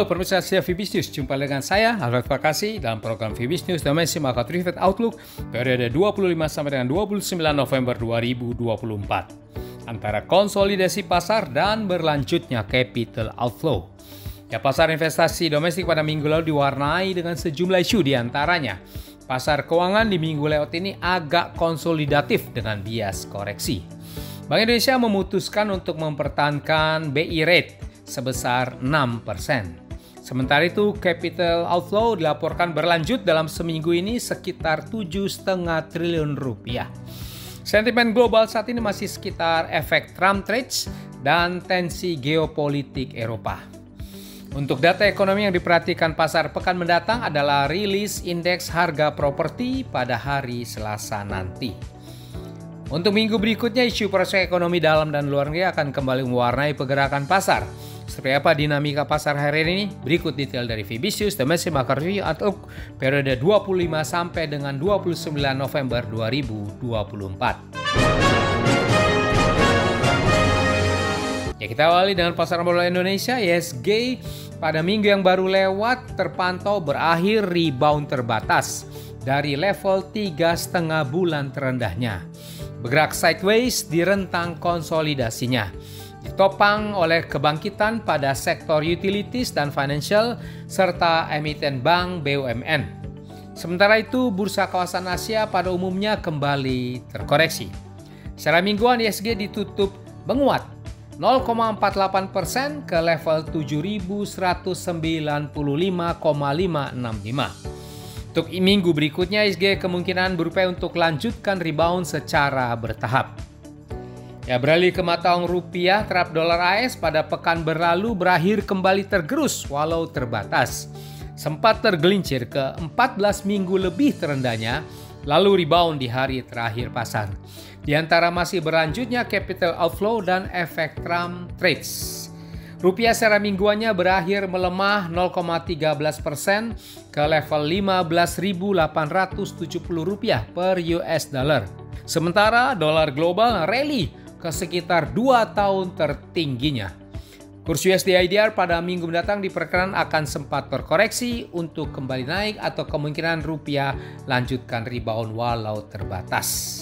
pemirsa setia Vibis News, jumpa dengan saya Alfred Fakasi dalam program Vibis News Domestic Market Report Outlook periode 25 sampai dengan 29 November 2024. Antara konsolidasi pasar dan berlanjutnya capital outflow. Ya, pasar investasi domestik pada minggu lalu diwarnai dengan sejumlah isu, di antaranya pasar keuangan di minggu lewat ini agak konsolidatif dengan bias koreksi. Bank Indonesia memutuskan untuk mempertahankan BI rate sebesar 6%. Sementara itu, capital outflow dilaporkan berlanjut dalam seminggu ini sekitar 7,5 triliun rupiah. Sentimen global saat ini masih sekitar efek Trump trades dan tensi geopolitik Eropa. Untuk data ekonomi yang diperhatikan pasar pekan mendatang adalah rilis indeks harga properti pada hari Selasa nanti. Untuk minggu berikutnya, isu prospek ekonomi dalam dan luar negeri akan kembali mewarnai pergerakan pasar. Seperti apa dinamika pasar hari ini? Berikut detail dari Vibis News Domestic Market Review Outlook periode 25 sampai dengan 29 November 2024. Ya, kita awali dengan pasar modal Indonesia. IHSG pada minggu yang baru lewat terpantau berakhir rebound terbatas dari level 3,5 bulan terendahnya. Bergerak sideways di rentang konsolidasinya, ditopang oleh kebangkitan pada sektor utilities dan financial serta emiten bank BUMN. Sementara itu, bursa kawasan Asia pada umumnya kembali terkoreksi. Secara mingguan, IHSG ditutup menguat 0,48% ke level 7.195,565. Untuk minggu berikutnya, IHSG kemungkinan berupaya untuk lanjutkan rebound secara bertahap. Ya, beralih ke mata uang rupiah, terhadap dolar AS pada pekan berlalu berakhir kembali tergerus walau terbatas. Sempat tergelincir ke 14 minggu lebih terendahnya, lalu rebound di hari terakhir pasar. Di antara masih berlanjutnya capital outflow dan efek Trump trades. Rupiah secara mingguannya berakhir melemah 0,13% ke level 15.870 rupiah per US dollar. Sementara dolar global rally ke sekitar 2 tahun tertingginya. Kurs USD IDR pada minggu mendatang diperkirakan akan sempat terkoreksi untuk kembali naik atau kemungkinan rupiah lanjutkan rebound walau terbatas.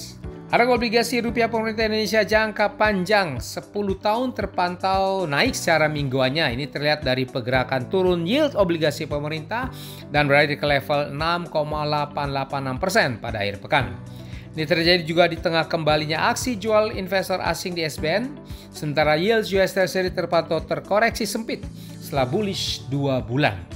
Harga obligasi rupiah pemerintah Indonesia jangka panjang 10 tahun terpantau naik secara mingguannya. Ini terlihat dari pergerakan turun yield obligasi pemerintah dan berada ke level 6,886% pada akhir pekan. Ini terjadi juga di tengah kembalinya aksi jual investor asing di SBN, sementara yield US Treasury terpantau terkoreksi sempit setelah bullish 2 bulan.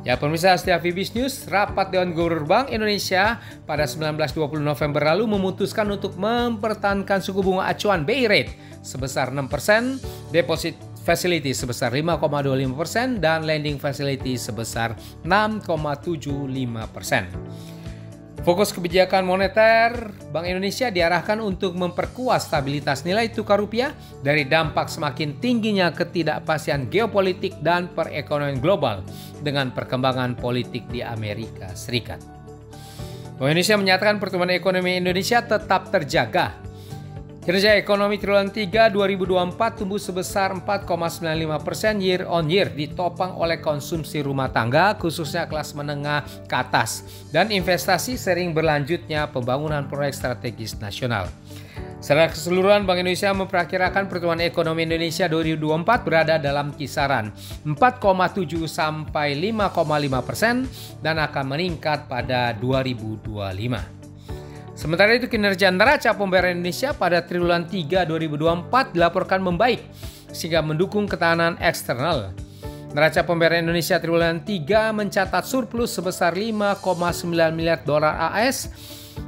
Ya, pemirsa setia Vibis News, rapat Dewan Gubernur Bank Indonesia pada 19-20 November lalu memutuskan untuk mempertahankan suku bunga acuan BI rate sebesar 6%, deposit facility sebesar 5,25% dan lending facility sebesar 6,75%. Fokus kebijakan moneter Bank Indonesia diarahkan untuk memperkuat stabilitas nilai tukar rupiah dari dampak semakin tingginya ketidakpastian geopolitik dan perekonomian global dengan perkembangan politik di Amerika Serikat. Bank Indonesia menyatakan pertumbuhan ekonomi Indonesia tetap terjaga. Kinerja ekonomi triwulan 3 2024 tumbuh sebesar 4,95% year on year, ditopang oleh konsumsi rumah tangga khususnya kelas menengah ke atas dan investasi sering berlanjutnya pembangunan proyek strategis nasional. Secara keseluruhan, Bank Indonesia memperkirakan pertumbuhan ekonomi Indonesia 2024 berada dalam kisaran 4,7 sampai 5,5% dan akan meningkat pada 2025. Sementara itu, kinerja neraca pembayaran Indonesia pada triwulan 3 2024 dilaporkan membaik sehingga mendukung ketahanan eksternal. Neraca pembayaran Indonesia triwulan 3 mencatat surplus sebesar 5,9 miliar dolar AS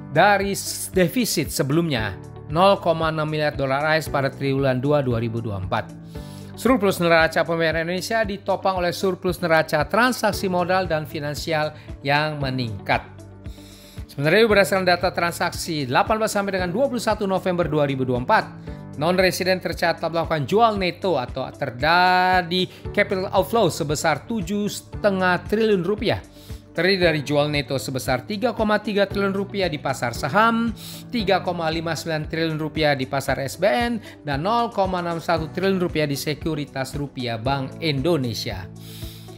dari defisit sebelumnya 0,6 miliar dolar AS pada triwulan 2 2024. Surplus neraca pembayaran Indonesia ditopang oleh surplus neraca transaksi modal dan finansial yang meningkat. Sementara itu, berdasarkan data transaksi 18 sampai dengan 21 November 2024, non-resident tercatat melakukan jual neto atau terjadi capital outflow sebesar 7,5 triliun rupiah. Terdiri dari jual neto sebesar 3,3 triliun rupiah di pasar saham, 3,59 triliun rupiah di pasar SBN, dan 0,61 triliun rupiah di sekuritas rupiah Bank Indonesia.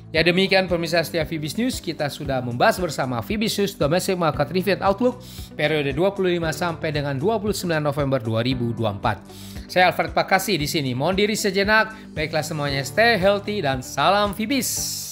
Ya demikian pemirsa setia Fibis News, kita sudah membahas bersama Fibis News Domestic Market Review Outlook periode 25 sampai dengan 29 November 2024. Saya Alfred Pakasi di sini. Mohon diri sejenak. Baiklah semuanya, stay healthy dan salam Fibis.